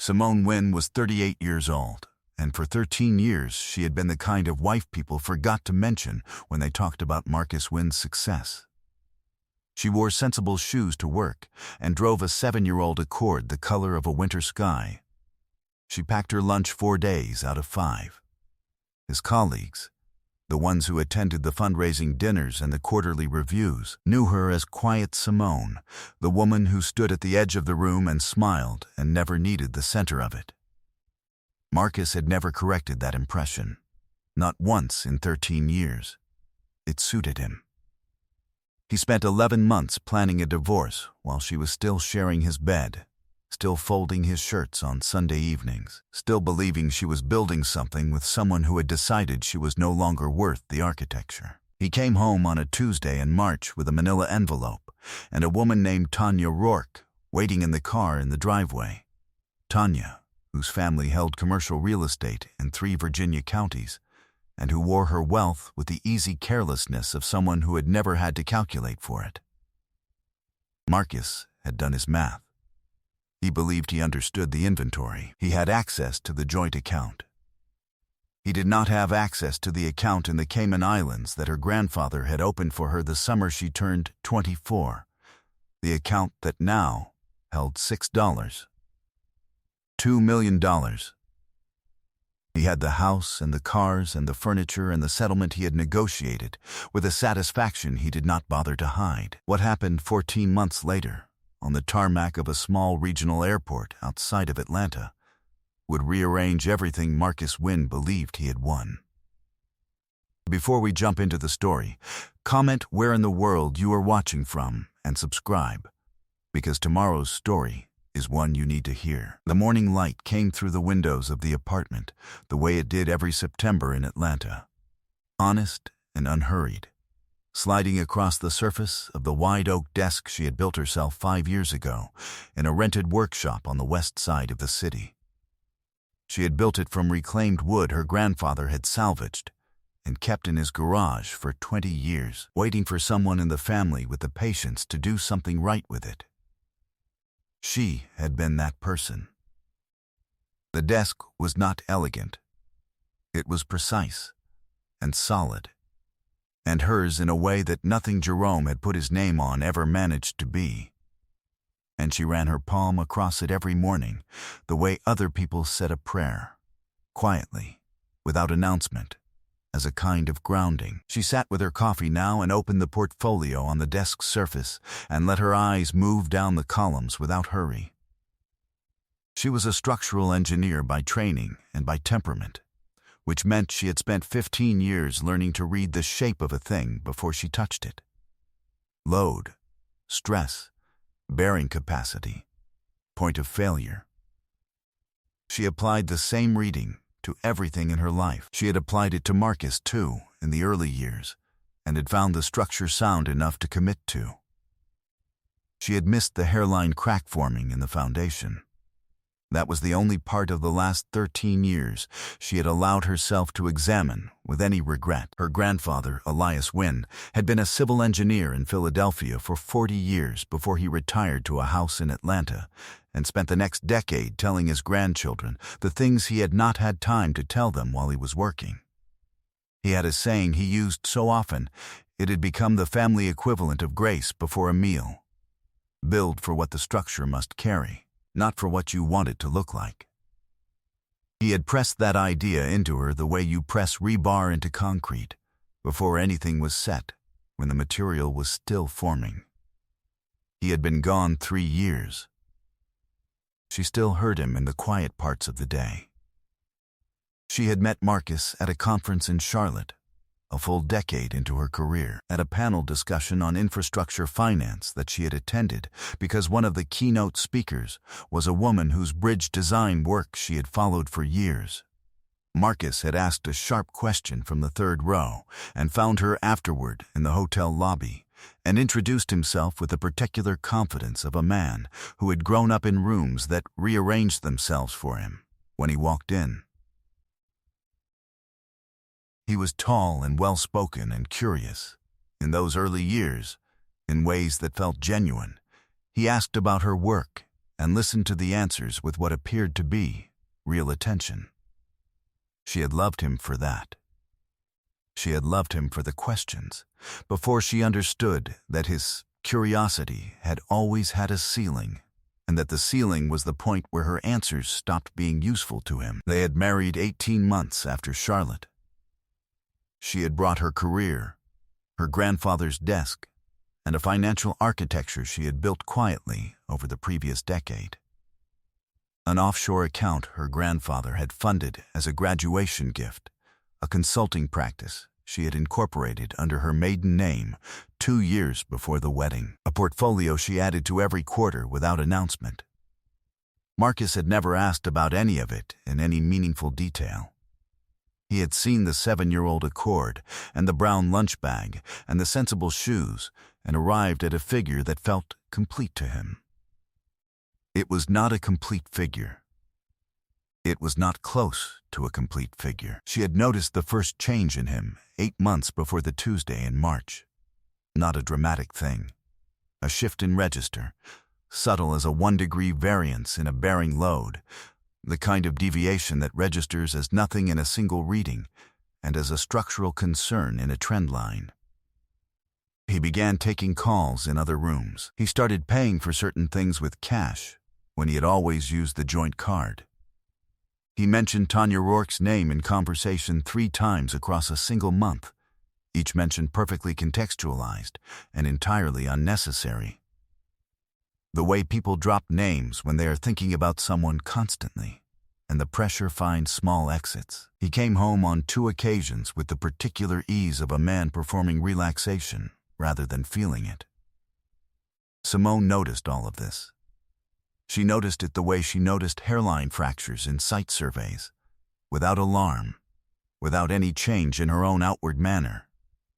Simone Wynn was 38 years old, and for 13 years she had been the kind of wife people forgot to mention when they talked about Marcus Wynn's success. She wore sensible shoes to work and drove a 7-year-old Accord the color of a winter sky. She packed her lunch 4 days out of 5. His colleagues, the ones who attended the fundraising dinners and the quarterly reviews, knew her as Quiet Simone, the woman who stood at the edge of the room and smiled and never needed the center of it. Marcus had never corrected that impression, not once in 13 years. It suited him. He spent 11 months planning a divorce while she was still sharing his bed, still folding his shirts on Sunday evenings, still believing she was building something with someone who had decided she was no longer worth the architecture. He came home on a Tuesday in March with a manila envelope and a woman named Tanya Rourke waiting in the car in the driveway. Tanya, whose family held commercial real estate in 3 Virginia counties, and who wore her wealth with the easy carelessness of someone who had never had to calculate for it. Marcus had done his math. He believed he understood the inventory. He had access to the joint account. He did not have access to the account in the Cayman Islands that her grandfather had opened for her the summer she turned 24, the account that now held $6. $2 million. He had the house and the cars and the furniture and the settlement he had negotiated with a satisfaction he did not bother to hide. What happened 14 months later, on the tarmac of a small regional airport outside of Atlanta, would rearrange everything Marcus Wynn believed he had won. Before we jump into the story, comment where in the world you are watching from and subscribe, because tomorrow's story is one you need to hear. The morning light came through the windows of the apartment the way it did every September in Atlanta, honest and unhurried, sliding across the surface of the wide oak desk she had built herself 5 years ago in a rented workshop on the west side of the city. She had built it from reclaimed wood her grandfather had salvaged and kept in his garage for 20 years, waiting for someone in the family with the patience to do something right with it. She had been that person. The desk was not elegant. It was precise and solid, and hers in a way that nothing Jerome had put his name on ever managed to be. And she ran her palm across it every morning, the way other people said a prayer, quietly, without announcement, as a kind of grounding. She sat with her coffee now and opened the portfolio on the desk's surface and let her eyes move down the columns without hurry. She was a structural engineer by training and by temperament, which meant she had spent 15 years learning to read the shape of a thing before she touched it. Load, stress, bearing capacity, point of failure. She applied the same reading to everything in her life. She had applied it to Marcus, too, in the early years, and had found the structure sound enough to commit to. She had missed the hairline crack forming in the foundation. That was the only part of the last 13 years she had allowed herself to examine with any regret. Her grandfather, Elias Wynn, had been a civil engineer in Philadelphia for 40 years before he retired to a house in Atlanta and spent the next decade telling his grandchildren the things he had not had time to tell them while he was working. He had a saying he used so often it had become the family equivalent of grace before a meal. Build for what the structure must carry, not for what you want it to look like. He had pressed that idea into her the way you press rebar into concrete, before anything was set, when the material was still forming. He had been gone 3 years. She still heard him in the quiet parts of the day. She had met Marcus at a conference in Charlotte, a full decade into her career, at a panel discussion on infrastructure finance that she had attended because one of the keynote speakers was a woman whose bridge design work she had followed for years. Marcus had asked a sharp question from the third row and found her afterward in the hotel lobby and introduced himself with the particular confidence of a man who had grown up in rooms that rearranged themselves for him when he walked in. He was tall and well-spoken and curious. In those early years, in ways that felt genuine, he asked about her work and listened to the answers with what appeared to be real attention. She had loved him for that. She had loved him for the questions, before she understood that his curiosity had always had a ceiling, and that the ceiling was the point where her answers stopped being useful to him. They had married 18 months after Charlotte. She had brought her career, her grandfather's desk, and a financial architecture she had built quietly over the previous decade. An offshore account her grandfather had funded as a graduation gift, a consulting practice she had incorporated under her maiden name 2 years before the wedding, a portfolio she added to every quarter without announcement. Marcus had never asked about any of it in any meaningful detail. He had seen the 7-year-old Accord and the brown lunch bag and the sensible shoes and arrived at a figure that felt complete to him. It was not a complete figure. It was not close to a complete figure. She had noticed the first change in him 8 months before the Tuesday in March. Not a dramatic thing. A shift in register, subtle as a 1-degree variance in a bearing load, the kind of deviation that registers as nothing in a single reading and as a structural concern in a trend line. He began taking calls in other rooms. He started paying for certain things with cash when he had always used the joint card. He mentioned Tanya Rourke's name in conversation 3 times across a single month, each mention perfectly contextualized and entirely unnecessary. The way people drop names when they are thinking about someone constantly, and the pressure finds small exits. He came home on 2 occasions with the particular ease of a man performing relaxation rather than feeling it. Simone noticed all of this. She noticed it the way she noticed hairline fractures in site surveys, without alarm, without any change in her own outward manner,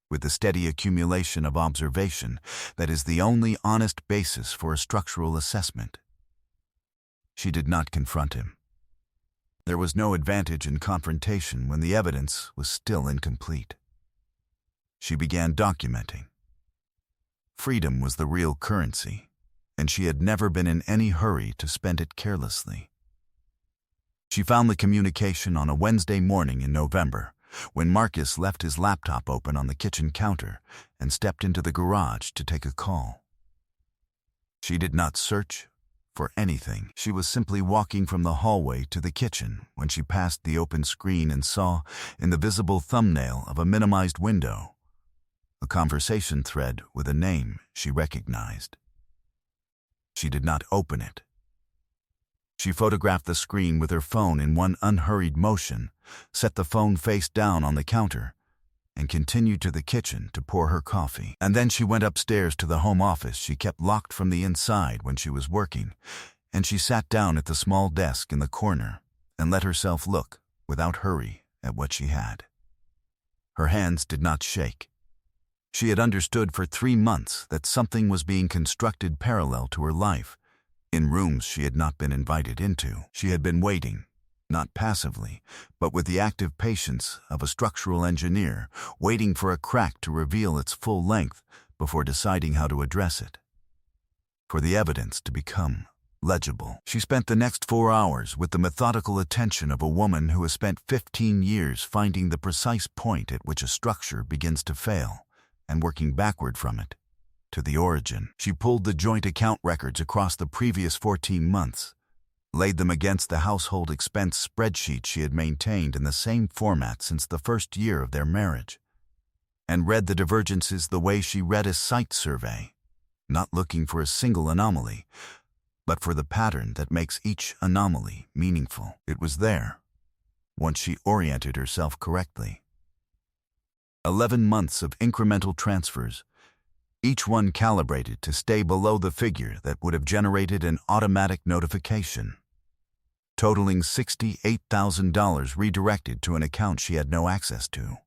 with the steady accumulation of observation that is the only honest basis for a structural assessment. She did not confront him. There was no advantage in confrontation when the evidence was still incomplete. She began documenting. Freedom was the real currency, and she had never been in any hurry to spend it carelessly. She found the communication on a Wednesday morning in November, when Marcus left his laptop open on the kitchen counter and stepped into the garage to take a call. She did not search for anything. She was simply walking from the hallway to the kitchen when she passed the open screen and saw, in the visible thumbnail of a minimized window, a conversation thread with a name she recognized. She did not open it. She photographed the screen with her phone in one unhurried motion, set the phone face down on the counter, and continued to the kitchen to pour her coffee. And then she went upstairs to the home office she kept locked from the inside when she was working, and she sat down at the small desk in the corner and let herself look, without hurry, at what she had. Her hands did not shake. She had understood for 3 months that something was being constructed parallel to her life, in rooms she had not been invited into. She had been waiting, not passively, but with the active patience of a structural engineer, waiting for a crack to reveal its full length before deciding how to address it. For the evidence to become legible. She spent the next 4 hours with the methodical attention of a woman who has spent 15 years finding the precise point at which a structure begins to fail, and working backward from it, to the origin. She pulled the joint account records across the previous 14 months, laid them against the household expense spreadsheet she had maintained in the same format since the first year of their marriage, and read the divergences the way she read a site survey, not looking for a single anomaly, but for the pattern that makes each anomaly meaningful. It was there, once she oriented herself correctly. 11 months of incremental transfers, each one calibrated to stay below the figure that would have generated an automatic notification, totaling $68,000 redirected to an account she had no access to.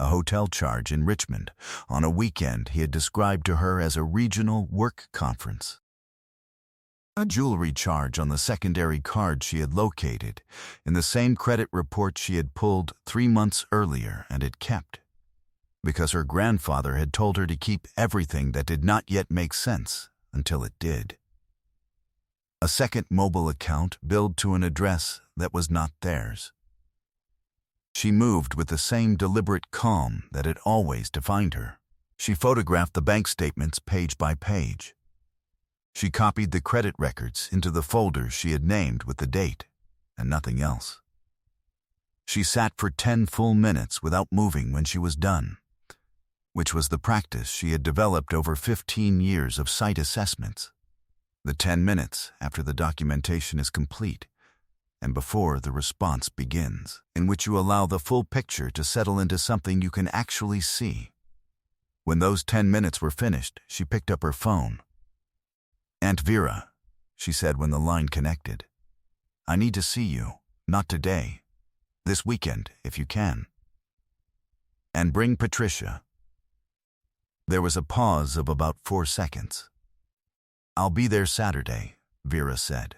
A hotel charge in Richmond on a weekend he had described to her as a regional work conference. A jewelry charge on the secondary card she had located in the same credit report she had pulled 3 months earlier and had kept, because her grandfather had told her to keep everything that did not yet make sense until it did. A second mobile account billed to an address that was not theirs. She moved with the same deliberate calm that had always defined her. She photographed the bank statements page by page. She copied the credit records into the folder she had named with the date, and nothing else. She sat for 10 full minutes without moving when she was done, which was the practice she had developed over 15 years of site assessments. The 10 minutes after the documentation is complete and before the response begins, in which you allow the full picture to settle into something you can actually see. When those 10 minutes were finished, she picked up her phone. "Aunt Vera," she said when the line connected, "I need to see you, not today. This weekend, if you can. And bring Patricia." There was a pause of about 4 seconds. "I'll be there Saturday," Vera said.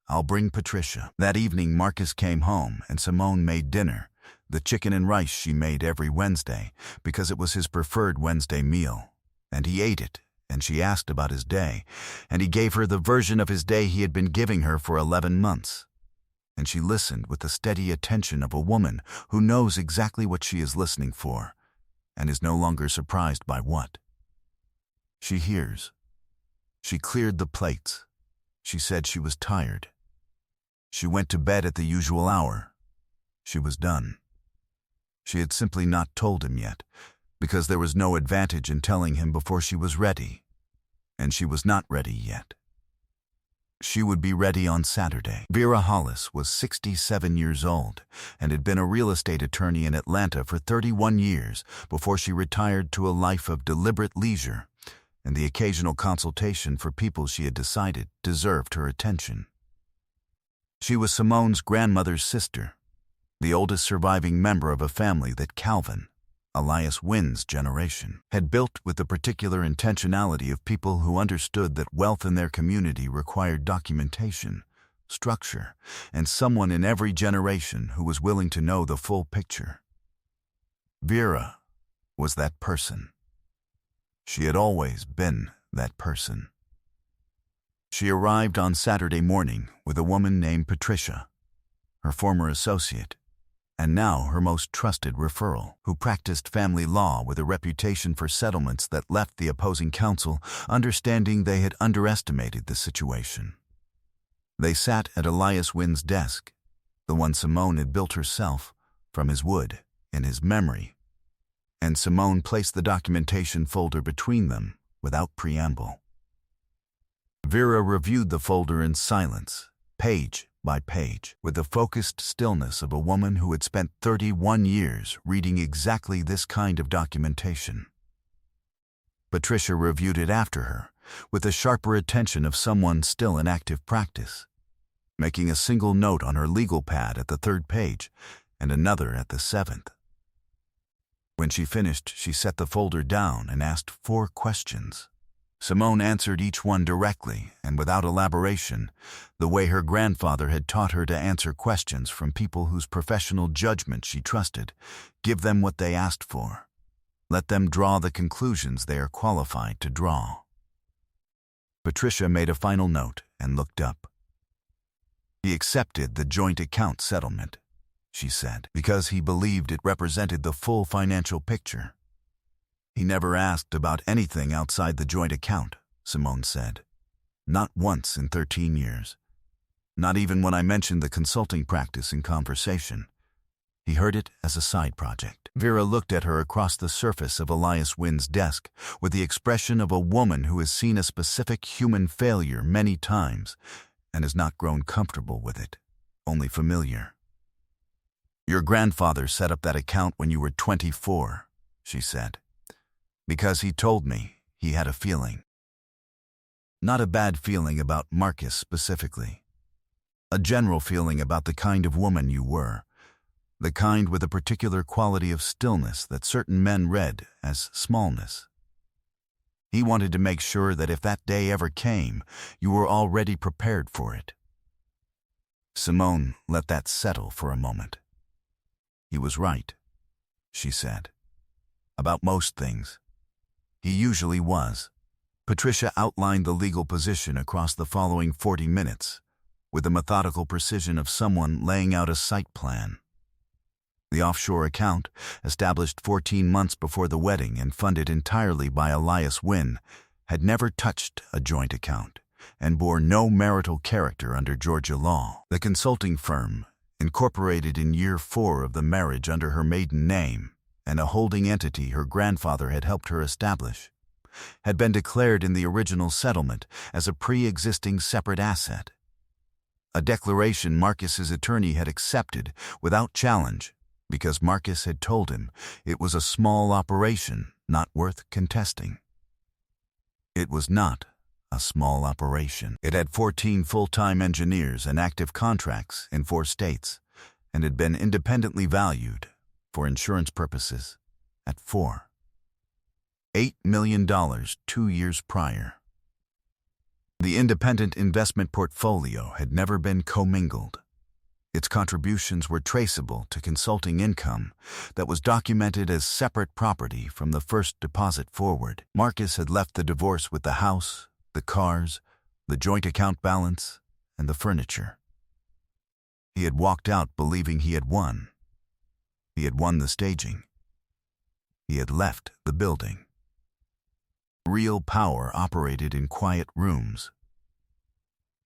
"I'll bring Patricia." That evening, Marcus came home and Simone made dinner, the chicken and rice she made every Wednesday, because it was his preferred Wednesday meal. And he ate it, and she asked about his day, and he gave her the version of his day he had been giving her for 11 months. And she listened with the steady attention of a woman who knows exactly what she is listening for, and is no longer surprised by what. She hears. She cleared the plates. She said she was tired. She went to bed at the usual hour. She was done. She had simply not told him yet, because there was no advantage in telling him before she was ready. And she was not ready yet. She would be ready on Saturday. Vera Hollis was 67 years old and had been a real estate attorney in Atlanta for 31 years before she retired to a life of deliberate leisure and the occasional consultation for people she had decided deserved her attention. She was Simone's grandmother's sister, the oldest surviving member of a family that Calvin, Elias Wynn's generation, had built with the particular intentionality of people who understood that wealth in their community required documentation, structure, and someone in every generation who was willing to know the full picture. Vera was that person. She had always been that person. She arrived on Saturday morning with a woman named Patricia, her former associate, and now her most trusted referral, who practiced family law with a reputation for settlements that left the opposing counsel understanding they had underestimated the situation. They sat at Elias Wynn's desk, the one Simone had built herself, from his wood, in his memory, and Simone placed the documentation folder between them without preamble. Vera reviewed the folder in silence, page by page, with the focused stillness of a woman who had spent 31 years reading exactly this kind of documentation. Patricia reviewed it after her, with the sharper attention of someone still in active practice, making a single note on her legal pad at the 3rd page and another at the 7th. When she finished, she set the folder down and asked 4 questions. Simone answered each one directly and without elaboration, the way her grandfather had taught her to answer questions from people whose professional judgment she trusted. Give them what they asked for. Let them draw the conclusions they are qualified to draw. Patricia made a final note and looked up. He accepted the joint account settlement, she said, because he believed it represented the full financial picture. He never asked about anything outside the joint account, Simone said. Not once in 13 years. Not even when I mentioned the consulting practice in conversation. He heard it as a side project. Vera looked at her across the surface of Elias Wynn's desk with the expression of a woman who has seen a specific human failure many times and has not grown comfortable with it, only familiar. Your grandfather set up that account when you were 24, she said. Because he told me he had a feeling. Not a bad feeling about Marcus specifically. A general feeling about the kind of woman you were. The kind with a particular quality of stillness that certain men read as smallness. He wanted to make sure that if that day ever came, you were already prepared for it. Simone let that settle for a moment. He was right, she said. About most things. He usually was. Patricia outlined the legal position across the following 40 minutes, with the methodical precision of someone laying out a site plan. The offshore account, established 14 months before the wedding and funded entirely by Elias Wynne, had never touched a joint account and bore no marital character under Georgia law. The consulting firm, incorporated in year 4 of the marriage under her maiden name and a holding entity her grandfather had helped her establish, had been declared in the original settlement as a pre-existing separate asset. A declaration Marcus's attorney had accepted without challenge because Marcus had told him it was a small operation not worth contesting. It was not a small operation. It had 14 full-time engineers and active contracts in 4 states, and had been independently valued, for insurance purposes, at $8 million 2 years prior. The independent investment portfolio had never been commingled. Its contributions were traceable to consulting income that was documented as separate property from the first deposit forward. Marcus had left the divorce with the house, the cars, the joint account balance, and the furniture. He had walked out believing he had won. He had won the staging. He had left the building. Real power operated in quiet rooms.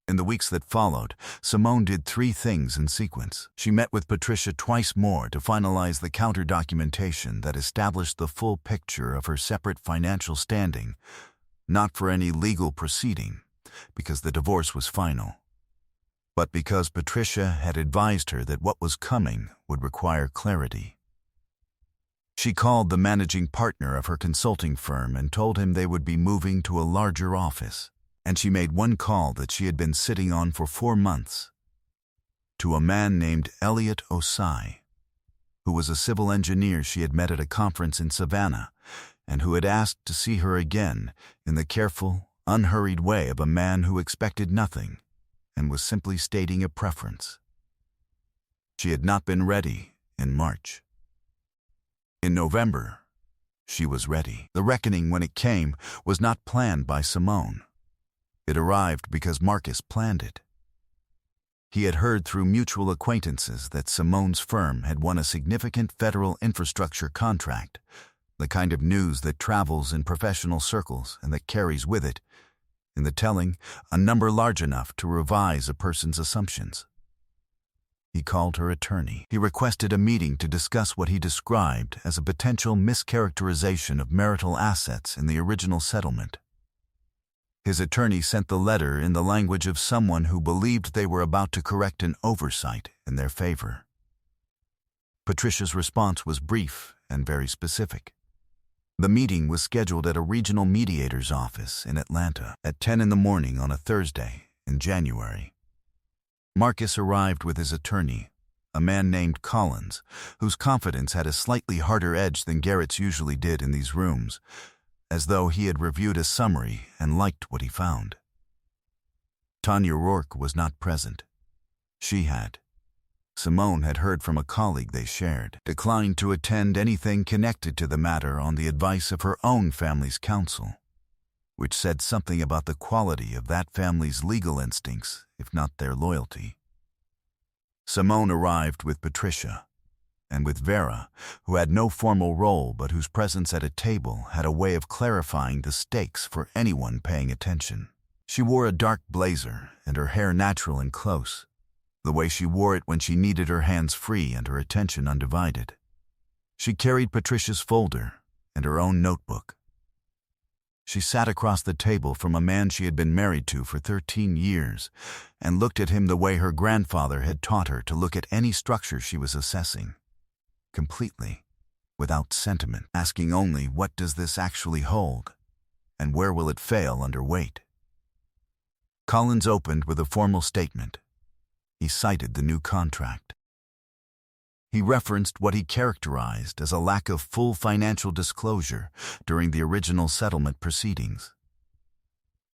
In the weeks that followed, Simone did 3 things in sequence. She met with Patricia twice more to finalize the counter-documentation that established the full picture of her separate financial standing, not for any legal proceeding, because the divorce was final, but because Patricia had advised her that what was coming would require clarity. She called the managing partner of her consulting firm and told him they would be moving to a larger office, and she made one call that she had been sitting on for 4 months, to a man named Elliot Osai, who was a civil engineer she had met at a conference in Savannah, and who had asked to see her again in the careful, unhurried way of a man who expected nothing and was simply stating a preference. She had not been ready in March. In November, she was ready. The reckoning, when it came, was not planned by Simone. It arrived because Marcus planned it. He had heard through mutual acquaintances that Simone's firm had won a significant federal infrastructure contract, the kind of news that travels in professional circles and that carries with it, in the telling, a number large enough to revise a person's assumptions. He called her attorney. He requested a meeting to discuss what he described as a potential mischaracterization of marital assets in the original settlement. His attorney sent the letter in the language of someone who believed they were about to correct an oversight in their favor. Patricia's response was brief and very specific. The meeting was scheduled at a regional mediator's office in Atlanta at 10 in the morning on a Thursday in January. Marcus arrived with his attorney, a man named Collins, whose confidence had a slightly harder edge than Garrett's usually did in these rooms, as though he had reviewed a summary and liked what he found. Tanya Rourke was not present. She had. Simone had heard from a colleague they shared, declined to attend anything connected to the matter on the advice of her own family's counsel, which said something about the quality of that family's legal instincts, if not their loyalty. Simone arrived with Patricia, and with Vera, who had no formal role but whose presence at a table had a way of clarifying the stakes for anyone paying attention. She wore a dark blazer and her hair natural and close, the way she wore it when she needed her hands free and her attention undivided. She carried Patricia's folder and her own notebook. She sat across the table from a man she had been married to for 13 years and looked at him the way her grandfather had taught her to look at any structure she was assessing, completely, without sentiment, asking only, what does this actually hold, and where will it fail under weight? Collins opened with a formal statement. He cited the new contract. He referenced what he characterized as a lack of full financial disclosure during the original settlement proceedings.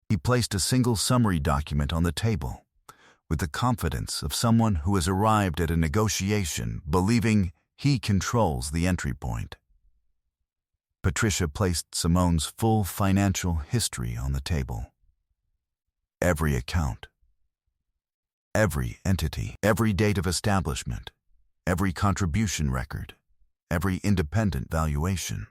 He placed a single summary document on the table, with the confidence of someone who has arrived at a negotiation believing he controls the entry point. Patricia placed Simone's full financial history on the table. Every account, every entity, every date of establishment, every contribution record, every independent valuation.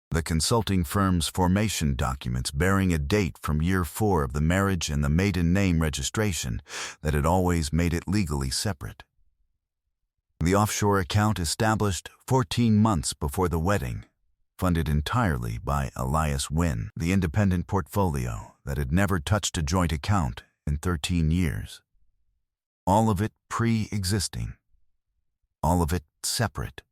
The consulting firm's formation documents bearing a date from year 4 of the marriage and the maiden name registration that had always made it legally separate. The offshore account established 14 months before the wedding, funded entirely by Elias Wynne, the independent portfolio that had never touched a joint account in 13 years. All of it pre-existing. All of it separate.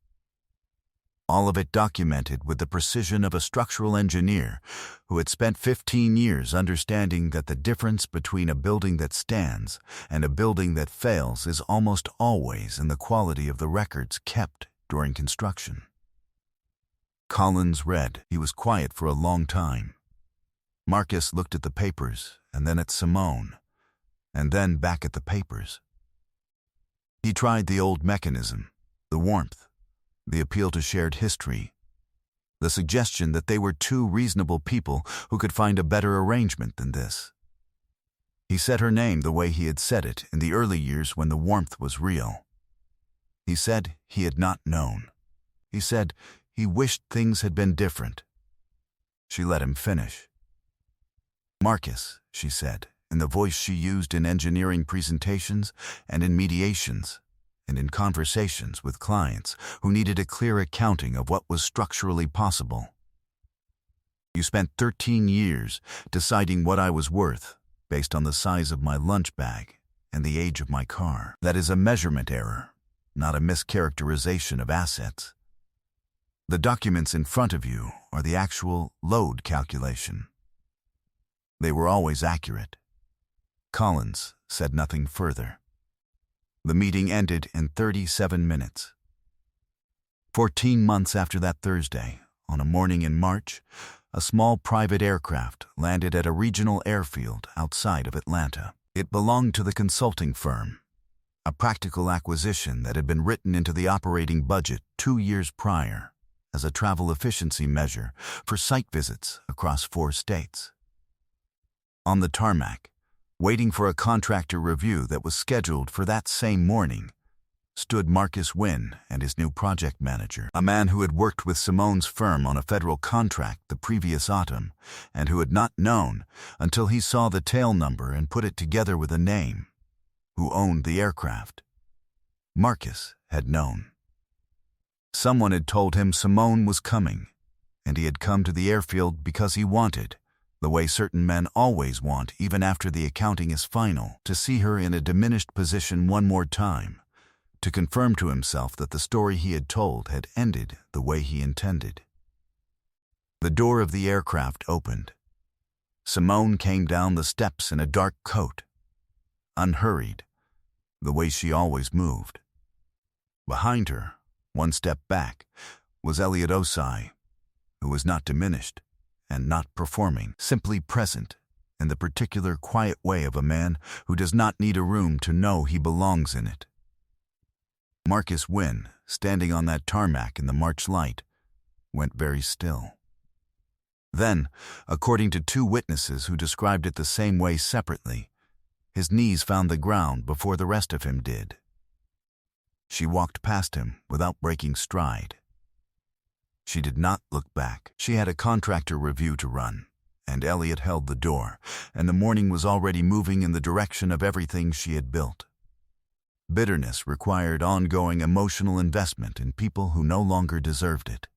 All of it documented with the precision of a structural engineer who had spent 15 years understanding that the difference between a building that stands and a building that fails is almost always in the quality of the records kept during construction. Collins read. He was quiet for a long time. Marcus looked at the papers and then at Simone, and then back at the papers. He tried the old mechanism, the warmth, the appeal to shared history, the suggestion that they were two reasonable people who could find a better arrangement than this. He said her name the way he had said it in the early years when the warmth was real. He said he had not known. He said he wished things had been different. She let him finish. "Marcus," she said, in the voice she used in engineering presentations and in mediations, and in conversations with clients who needed a clear accounting of what was structurally possible. "You spent 13 years deciding what I was worth based on the size of my lunch bag and the age of my car. That is a measurement error, not a mischaracterization of assets. The documents in front of you are the actual load calculation. They were always accurate." Collins said nothing further. The meeting ended in 37 minutes. 14 months after that Thursday, on a morning in March, a small private aircraft landed at a regional airfield outside of Atlanta. It belonged to the consulting firm, a practical acquisition that had been written into the operating budget 2 years prior as a travel efficiency measure for site visits across 4 states. On the tarmac, waiting for a contractor review that was scheduled for that same morning, stood Marcus Wynne and his new project manager, a man who had worked with Simone's firm on a federal contract the previous autumn and who had not known until he saw the tail number and put it together with a name, who owned the aircraft. Marcus had known. Someone had told him Simone was coming, and he had come to the airfield because he wanted, the way certain men always want even after the accounting is final, to see her in a diminished position one more time, to confirm to himself that the story he had told had ended the way he intended. The door of the aircraft opened. Simone came down the steps in a dark coat, unhurried, the way she always moved. Behind her, one step back, was Elliot Osai, who was not diminished and not performing, simply present in the particular quiet way of a man who does not need a room to know he belongs in it. Marcus Wynne, standing on that tarmac in the March light, went very still. Then, according to 2 witnesses who described it the same way separately, his knees found the ground before the rest of him did. She walked past him without breaking stride. She did not look back. She had a contractor review to run, and Elliot held the door, and the morning was already moving in the direction of everything she had built. Bitterness required ongoing emotional investment in people who no longer deserved it.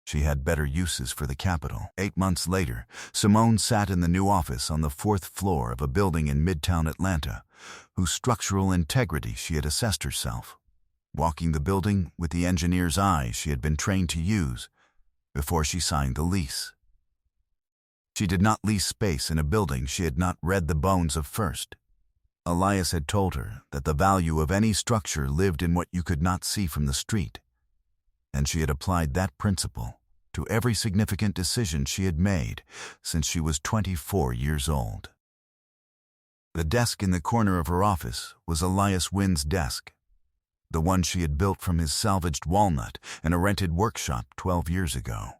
She had better uses for the capital. 8 months later, Simone sat in the new office on the 4th floor of a building in Midtown Atlanta, whose structural integrity she had assessed herself, walking the building with the engineer's eyes she had been trained to use before she signed the lease. She did not lease space in a building she had not read the bones of first. Elias had told her that the value of any structure lived in what you could not see from the street, and she had applied that principle to every significant decision she had made since she was 24 years old. The desk in the corner of her office was Elias Wynne's desk. the one she had built from his salvaged walnut in a rented workshop 12 years ago.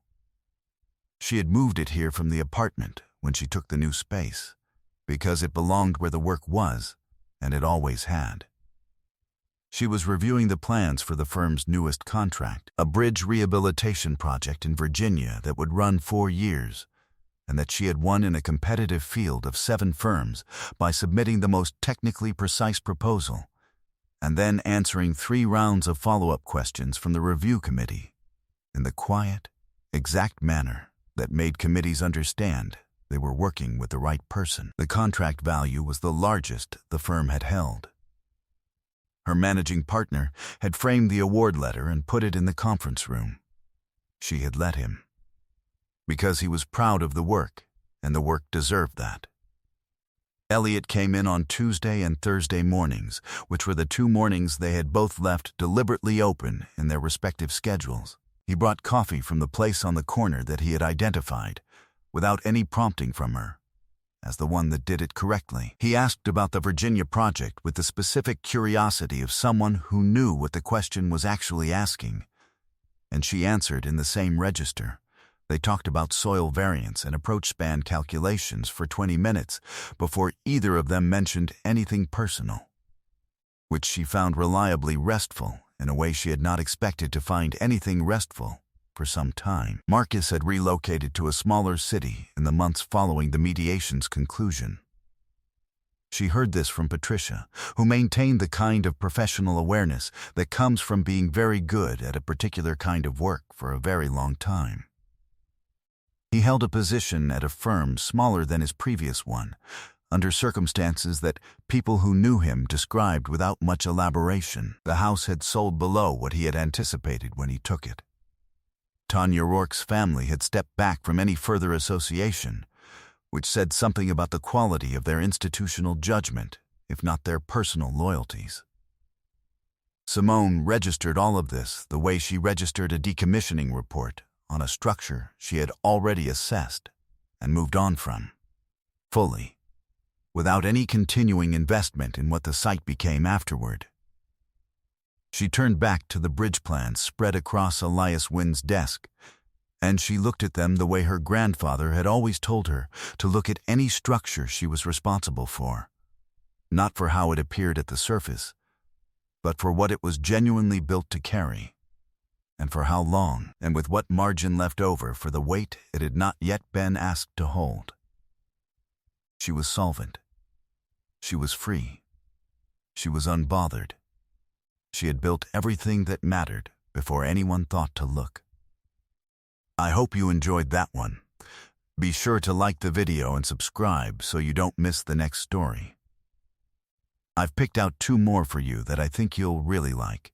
She had moved it here from the apartment when she took the new space, because it belonged where the work was, and it always had. She was reviewing the plans for the firm's newest contract, a bridge rehabilitation project in Virginia that would run 4 years, and that she had won in a competitive field of 7 firms by submitting the most technically precise proposal, and then answering 3 rounds of follow-up questions from the review committee in the quiet, exact manner that made committees understand they were working with the right person. The contract value was the largest the firm had held. Her managing partner had framed the award letter and put it in the conference room. She had let him, because he was proud of the work, and the work deserved that. Elliot came in on Tuesday and Thursday mornings, which were the 2 mornings they had both left deliberately open in their respective schedules. He brought coffee from the place on the corner that he had identified, without any prompting from her, as the one that did it correctly. He asked about the Virginia project with the specific curiosity of someone who knew what the question was actually asking, and she answered in the same register. They talked about soil variance and approach span calculations for 20 minutes before either of them mentioned anything personal, which she found reliably restful in a way she had not expected to find anything restful for some time. Marcus had relocated to a smaller city in the months following the mediation's conclusion. She heard this from Patricia, who maintained the kind of professional awareness that comes from being very good at a particular kind of work for a very long time. He held a position at a firm smaller than his previous one, under circumstances that people who knew him described without much elaboration. The house had sold below what he had anticipated when he took it. Tanya Rourke's family had stepped back from any further association, which said something about the quality of their institutional judgment, if not their personal loyalties. Simone registered all of this the way she registered a decommissioning report on a structure she had already assessed and moved on from, fully, without any continuing investment in what the site became afterward. She turned back to the bridge plans spread across Elias Wynn's desk, and she looked at them the way her grandfather had always told her to look at any structure she was responsible for, not for how it appeared at the surface, but for what it was genuinely built to carry, and for how long, and with what margin left over for the weight it had not yet been asked to hold. She was solvent. She was free. She was unbothered. She had built everything that mattered before anyone thought to look. I hope you enjoyed that one. Be sure to like the video and subscribe so you don't miss the next story. I've picked out 2 more for you that I think you'll really like.